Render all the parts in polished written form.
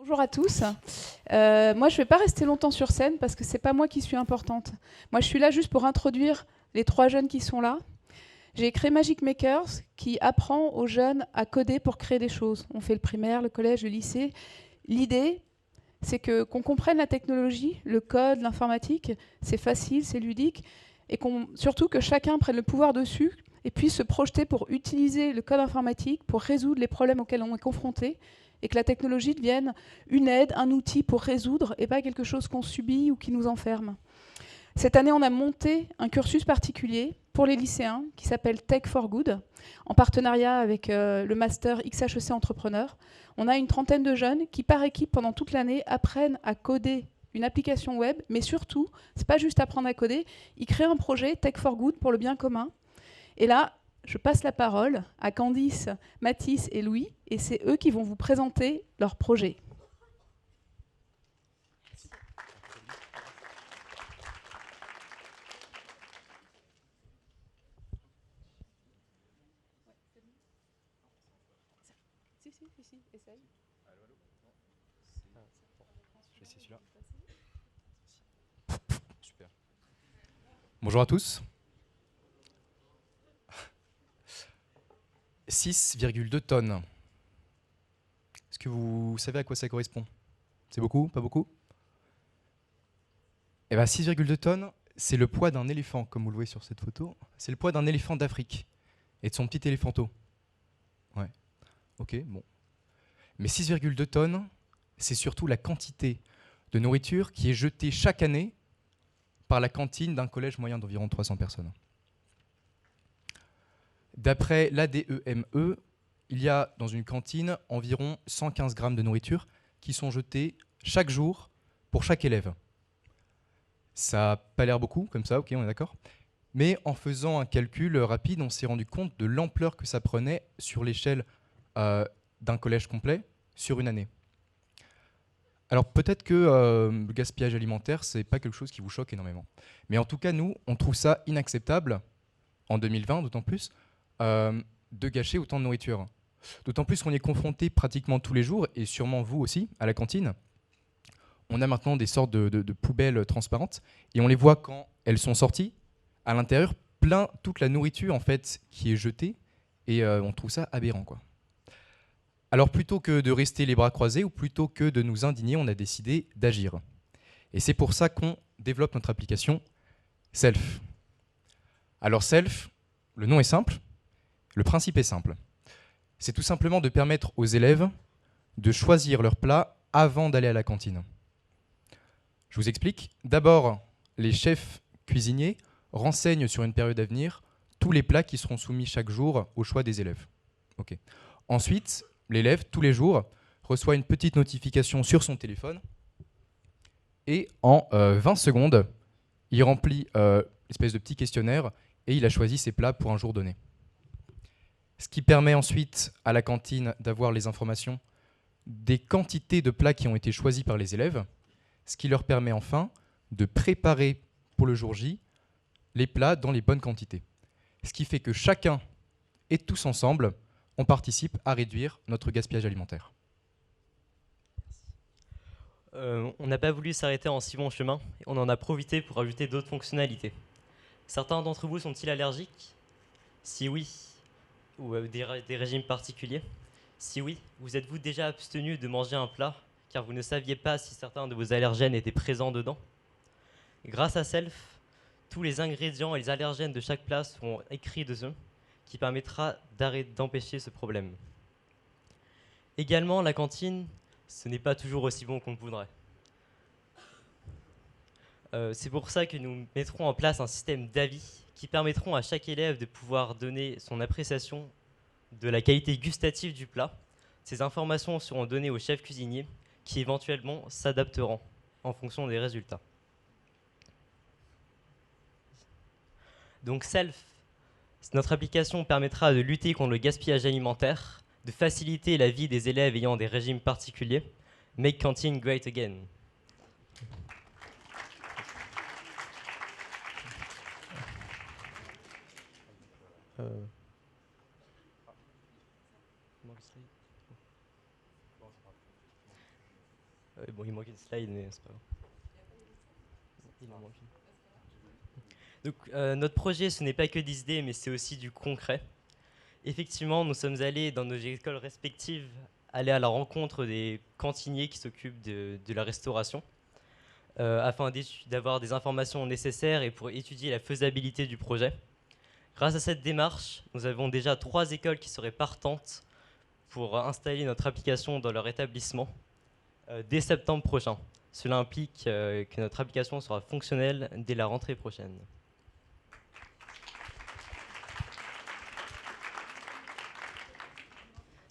Bonjour à tous. Moi, je ne vais pas rester longtemps sur scène parce que c'est pas moi qui suis importante. Moi, je suis là juste pour introduire les trois jeunes qui sont là. J'ai créé Magic Makers qui apprend aux jeunes à coder pour créer des choses. On fait le primaire, le collège, le lycée. L'idée, c'est que qu'on comprenne la technologie, le code, l'informatique. C'est facile, c'est ludique. Et surtout que chacun prenne le pouvoir dessus et puisse se projeter pour utiliser le code informatique pour résoudre les problèmes auxquels on est confronté et que la technologie devienne une aide, un outil pour résoudre et pas quelque chose qu'on subit ou qui nous enferme. Cette année, on a monté un cursus particulier pour les lycéens qui s'appelle Tech for Good, en partenariat avec le master XHEC Entrepreneur. On a une trentaine de jeunes qui, par équipe, pendant toute l'année, apprennent à coder une application web, mais surtout, c'est pas juste apprendre à coder, ils créent un projet Tech for Good pour le bien commun. Et là, je passe la parole à Candice, Mathis et Louis, et c'est eux qui vont vous présenter leur projet. Si, essaye. Je vais essayer celui-là. Super. Bonjour à tous. 6,2 tonnes. Est-ce que vous savez à quoi ça correspond? C'est beaucoup? Pas beaucoup? Eh bien, 6,2 tonnes, c'est le poids d'un éléphant, comme vous le voyez sur cette photo. C'est le poids d'un éléphant d'Afrique et de son petit éléphanteau. Ouais. Ok, bon. Mais 6,2 tonnes, c'est surtout la quantité de nourriture qui est jetée chaque année par la cantine d'un collège moyen d'environ 300 personnes. D'après l'ADEME, il y a dans une cantine environ 115 grammes de nourriture qui sont jetés chaque jour pour chaque élève. Ça n'a pas l'air beaucoup, comme ça, ok, on est d'accord. Mais en faisant un calcul rapide, on s'est rendu compte de l'ampleur que ça prenait sur l'échelle d'un collège complet sur une année. Alors peut-être que le gaspillage alimentaire, c'est pas quelque chose qui vous choque énormément. Mais en tout cas, nous, on trouve ça inacceptable, en 2020 d'autant plus, de gâcher autant de nourriture. D'autant plus qu'on est confronté pratiquement tous les jours, et sûrement vous aussi, à la cantine. On a maintenant des sortes de poubelles transparentes, et on les voit quand elles sont sorties. À l'intérieur, toute la nourriture en fait qui est jetée, et on trouve ça aberrant, quoi. Alors plutôt que de rester les bras croisés, ou plutôt que de nous indigner, on a décidé d'agir. Et c'est pour ça qu'on développe notre application Self. Alors Self, le nom est simple, le principe est simple. C'est tout simplement de permettre aux élèves de choisir leur plat avant d'aller à la cantine. Je vous explique. D'abord, les chefs cuisiniers renseignent sur une période à venir tous les plats qui seront soumis chaque jour au choix des élèves. Okay. Ensuite, l'élève, tous les jours, reçoit une petite notification sur son téléphone et en 20 secondes, il remplit l'espèce de petit questionnaire et il a choisi ses plats pour un jour donné. Ce qui permet ensuite à la cantine d'avoir les informations des quantités de plats qui ont été choisis par les élèves, ce qui leur permet enfin de préparer pour le jour J les plats dans les bonnes quantités. Ce qui fait que chacun et tous ensemble, on participe à réduire notre gaspillage alimentaire. On n'a pas voulu s'arrêter en si bon chemin, on en a profité pour ajouter d'autres fonctionnalités. Certains d'entre vous sont-ils allergiques? Si oui, ou des régimes particuliers? Si oui, vous êtes-vous déjà abstenu de manger un plat car vous ne saviez pas si certains de vos allergènes étaient présents dedans? Grâce à Self, tous les ingrédients et les allergènes de chaque plat seront écrits dessus, qui permettra d'empêcher ce problème. Également, la cantine, ce n'est pas toujours aussi bon qu'on le voudrait. C'est pour ça que nous mettrons en place un système d'avis qui permettront à chaque élève de pouvoir donner son appréciation de la qualité gustative du plat. Ces informations seront données au chef cuisinier qui éventuellement s'adapteront en fonction des résultats. Donc Self, notre application permettra de lutter contre le gaspillage alimentaire, de faciliter la vie des élèves ayant des régimes particuliers. Make Canteen Great Again. Bon, il manque une slide, mais c'est pas grave. Il en manque une. Donc, notre projet, ce n'est pas que des idées, mais c'est aussi du concret. Effectivement, nous sommes allés dans nos écoles respectives, aller à la rencontre des cantiniers qui s'occupent de la restauration, afin d'avoir des informations nécessaires et pour étudier la faisabilité du projet. Grâce à cette démarche, nous avons déjà 3 écoles qui seraient partantes pour installer notre application dans leur établissement dès septembre prochain. Cela implique que notre application sera fonctionnelle dès la rentrée prochaine.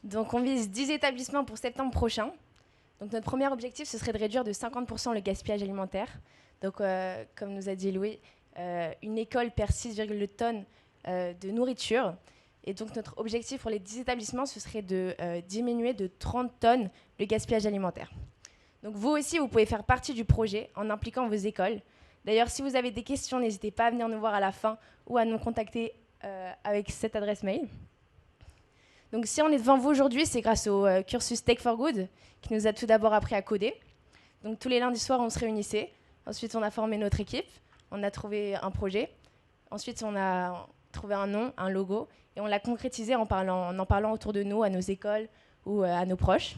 Donc on vise 10 établissements pour septembre prochain. Donc notre premier objectif, ce serait de réduire de 50% le gaspillage alimentaire. Donc comme nous a dit Louis, une école perd 6,2 tonnes de nourriture. Et donc notre objectif pour les 10 établissements, ce serait de diminuer de 30 tonnes le gaspillage alimentaire. Donc vous aussi, vous pouvez faire partie du projet en impliquant vos écoles. D'ailleurs, si vous avez des questions, n'hésitez pas à venir nous voir à la fin ou à nous contacter avec cette adresse mail. Donc si on est devant vous aujourd'hui, c'est grâce au cursus Tech for Good qui nous a tout d'abord appris à coder. Donc tous les lundis soirs, on se réunissait. Ensuite, on a formé notre équipe. On a trouvé un projet. Ensuite, on a trouvé un nom, un logo. Et on l'a concrétisé en en parlant autour de nous, à nos écoles ou à nos proches.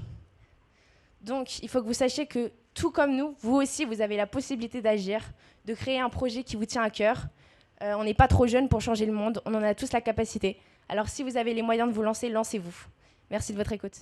Donc il faut que vous sachiez que tout comme nous, vous aussi, vous avez la possibilité d'agir, de créer un projet qui vous tient à cœur. On n'est pas trop jeune pour changer le monde. On en a tous la capacité. Alors si vous avez les moyens de vous lancer, lancez-vous. Merci de votre écoute.